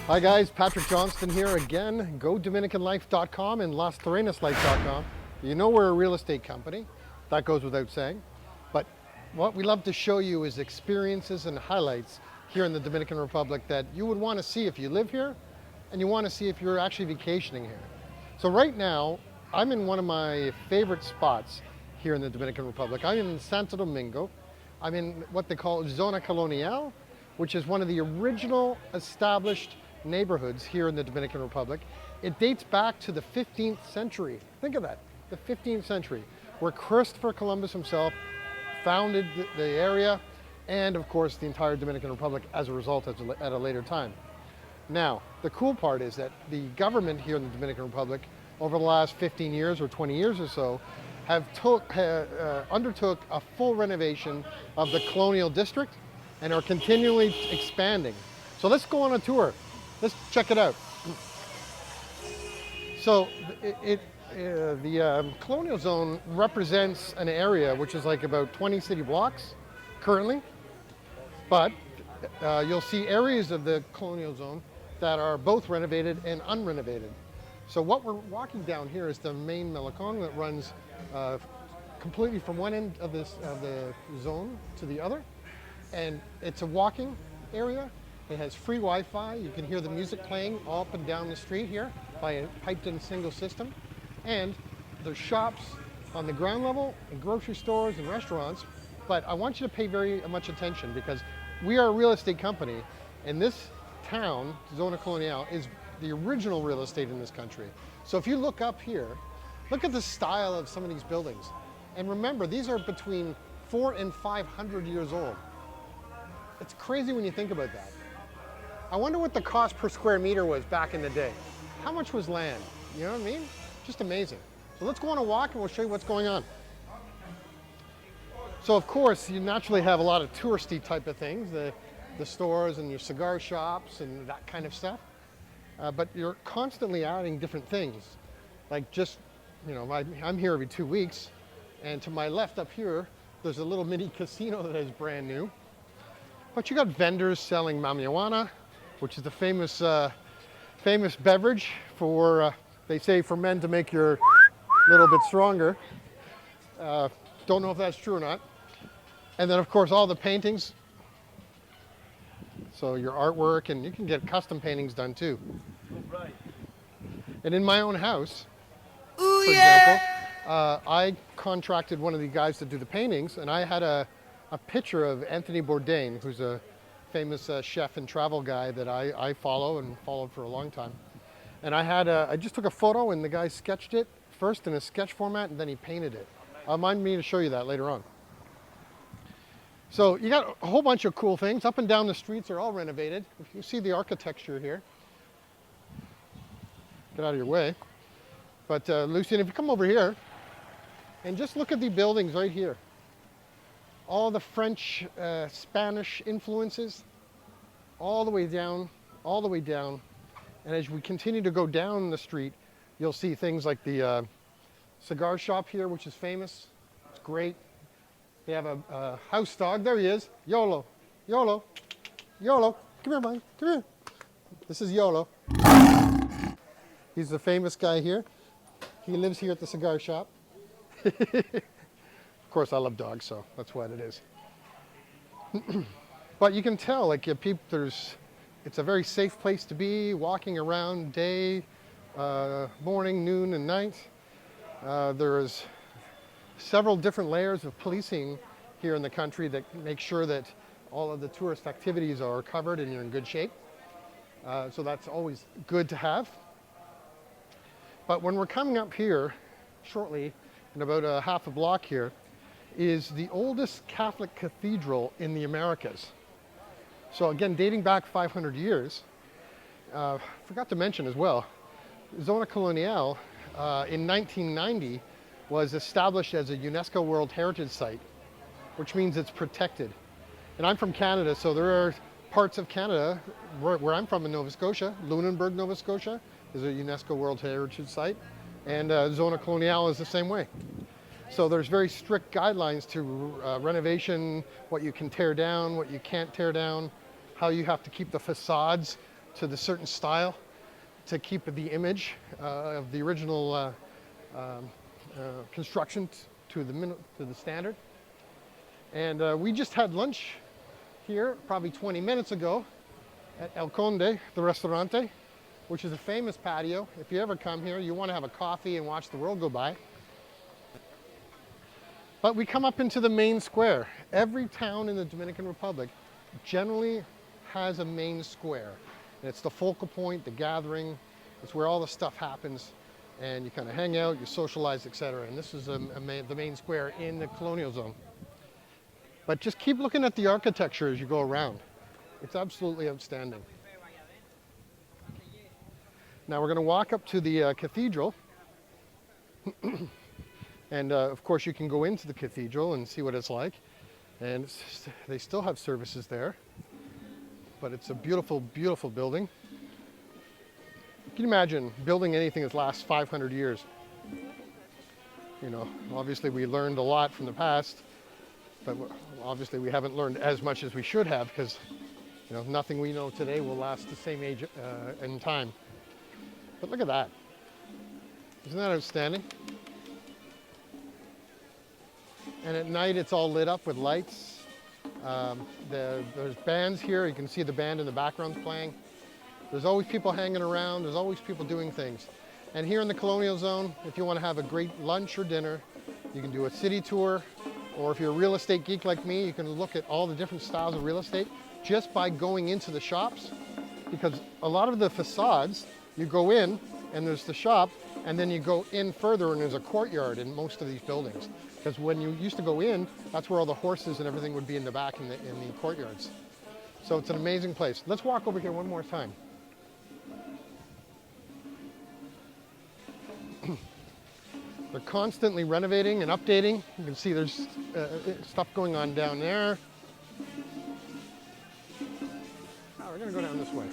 Hi guys, Patrick Johnston here again. GoDominicanLife.com and Las Terrenas You know we're a real estate company. That goes without saying. But what we love to show you is experiences and highlights here in the Dominican Republic that you would want to see if you live here and you want to see if you're actually vacationing here. So right now, I'm in one of my favorite spots here in the Dominican Republic. I'm in Santo Domingo. I'm in what they call Zona Colonial, which is one of the original established neighborhoods here in the Dominican Republic. It dates back to the 15th century. Think of that, the 15th century, where Christopher Columbus himself founded the area and of course the entire Dominican Republic as a result at a later time. Now, the cool part is that the government here in the Dominican Republic over the last 15 years or 20 years or so have undertook a full renovation of the Colonial District and are continually expanding. So let's go on a tour. Let's check it out. So the Colonial Zone represents an area which is like about 20 city blocks currently, but you'll see areas of the Colonial Zone that are both renovated and unrenovated. So what we're walking down here is the main Malecón that runs completely from one end of the zone to the other. And it's a walking area. It has free Wi-Fi. You can hear the music playing all up and down the street here by a piped-in single system. And there's shops on the ground level and grocery stores and restaurants. But I want you to pay very much attention because we are a real estate company, and this town, Zona Colonial, is the original real estate in this country. So if you look up here, look at the style of some of these buildings. And remember, these are between 400 and 500 years old. It's crazy when you think about that. I wonder what the cost per square meter was back in the day. How much was land? You know what I mean? Just amazing. So let's go on a walk and we'll show you what's going on. So of course, you naturally have a lot of touristy type of things, the stores and your cigar shops and that kind of stuff. But you're constantly adding different things. Like just, you know, I'm here every 2 weeks, and to my left up here, there's a little mini casino that is brand new. But you got vendors selling marijuana, which is the famous beverage for, they say, for men to make your little bit stronger. Don't know if that's true or not. And then of course all the paintings. So your artwork, and you can get custom paintings done too. Right. And in my own house, for example, I contracted one of the guys to do the paintings, and I had a picture of Anthony Bourdain, who's a famous chef and travel guy that I follow and followed for a long time. And I just took a photo, and the guy sketched it first in a sketch format, and then he painted it. Mind me to show you that later on. So you got a whole bunch of cool things. Up and down the streets are all renovated. If you see the architecture here. Get out of your way. But Lucien, if you come over here and just look at the buildings right here. All the French, Spanish influences, all the way down, all the way down. And as we continue to go down the street, you'll see things like the cigar shop here, which is famous. It's great. They have a house dog. There he is. YOLO. YOLO. YOLO. Come here, buddy. Come here. This is YOLO. He's the famous guy here. He lives here at the cigar shop. Of course, I love dogs, so that's what it is. But you can tell, like, it's a very safe place to be, walking around day, morning, noon, and night. There's several different layers of policing here in the country that make sure that all of the tourist activities are covered and you're in good shape. So that's always good to have. But when we're coming up here shortly, in about a half a block here, is the oldest Catholic cathedral in the Americas. So again, dating back 500 years. Forgot to mention as well, Zona Colonial in 1990 was established as a UNESCO World Heritage Site, which means it's protected. And I'm from Canada, so there are parts of Canada, where I'm from in Nova Scotia, Lunenburg, Nova Scotia, is a UNESCO World Heritage Site, and Zona Colonial is the same way. So there's very strict guidelines to renovation, what you can tear down, what you can't tear down, how you have to keep the facades to the certain style to keep the image of the original construction to the standard. And we just had lunch here probably 20 minutes ago at El Conde, the restaurante, which is a famous patio. If you ever come here, you want to have a coffee and watch the world go by. But we come up into the main square. Every town in the Dominican Republic generally has a main square. And it's the focal point, the gathering. It's where all the stuff happens. And you kind of hang out, you socialize, etc. And this is the main square in the Colonial Zone. But just keep looking at the architecture as you go around. It's absolutely outstanding. Now we're going to walk up to the cathedral. And of course you can go into the cathedral and see what it's like. And they still have services there. But it's a beautiful, beautiful building. Can you imagine building anything that lasts 500 years? You know, obviously we learned a lot from the past, but obviously we haven't learned as much as we should have, because you know, nothing we know today will last the same age in time. But look at that. Isn't that outstanding? And at night it's all lit up with lights. There's bands here. You can see the band in the background playing. There's always people hanging around. There's always people doing things. And here in the Colonial Zone, if you want to have a great lunch or dinner, you can do a city tour. Or if you're a real estate geek like me, you can look at all the different styles of real estate just by going into the shops. Because a lot of the facades, you go in and there's the shop, and then you go in further and there's a courtyard in most of these buildings. Because when you used to go in, that's where all the horses and everything would be in the back in the courtyards. So it's an amazing place. Let's walk over here one more time. They're constantly renovating and updating. You can see there's stuff going on down there. Oh, we're going to go down this way.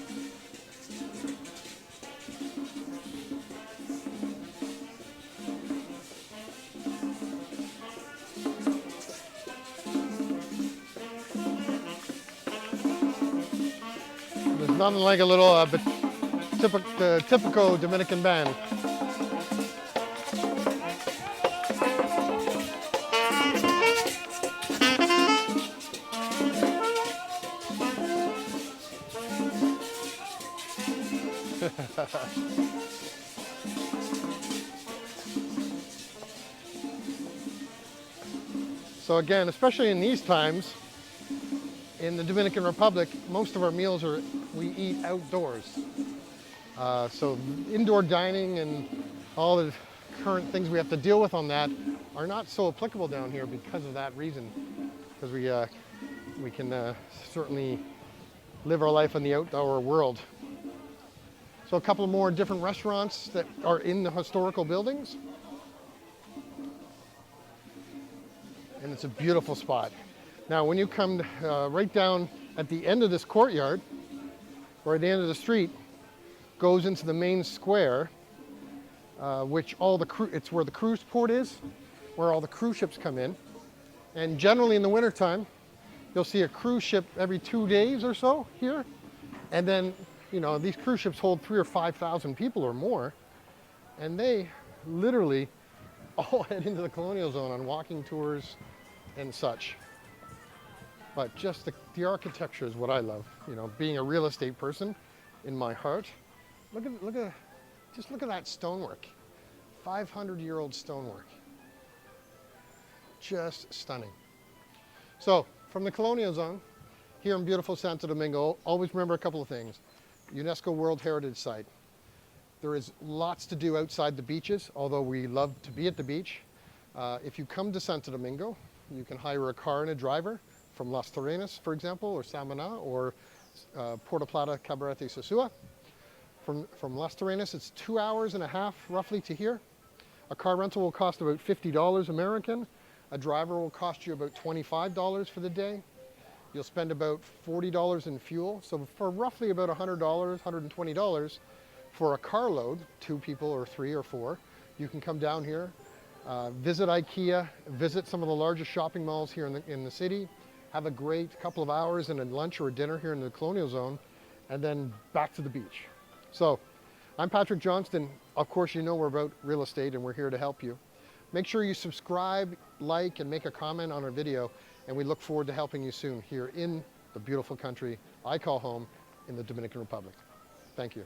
There's nothing like a little typical Dominican band. So again, especially in these times, in the Dominican Republic, most of our meals we eat outdoors. So indoor dining and all the current things we have to deal with on that are not so applicable down here because of that reason. Because we can certainly live our life in the outdoor world. So a couple more different restaurants that are in the historical buildings. And it's a beautiful spot. Now when you come right down at the end of this courtyard, or at the end of the street, goes into the main square, which it's where the cruise port is, where all the cruise ships come in. And generally in the wintertime, you'll see a cruise ship every 2 days or so here. And then, you know, these cruise ships hold 3,000 or 5,000 people or more. And they literally all head into the Colonial Zone on walking tours and such. But just the architecture is what I love. You know, being a real estate person in my heart. Just look at that stonework. 500-year-old stonework. Just stunning. So from the Colonial Zone, here in beautiful Santo Domingo, always remember a couple of things. UNESCO World Heritage Site. There is lots to do outside the beaches, although we love to be at the beach. If you come to Santo Domingo, you can hire a car and a driver from Las Terrenas, for example, or Samaná, or Puerto Plata, Cabarete, Sosúa. From Las Terrenas, it's 2.5 hours roughly to here. A car rental will cost about $50 American. A driver will cost you about $25 for the day. You'll spend about $40 in fuel. So for roughly about $100, $120 for a carload, 2 people or 3 or 4, you can come down here, visit IKEA, visit some of the largest shopping malls here in the city, have a great couple of hours and a lunch or a dinner here in the Colonial Zone, and then back to the beach. So I'm Patrick Johnston. Of course, you know we're about real estate and we're here to help you. Make sure you subscribe, like, and make a comment on our video, and we look forward to helping you soon here in the beautiful country I call home in the Dominican Republic. Thank you.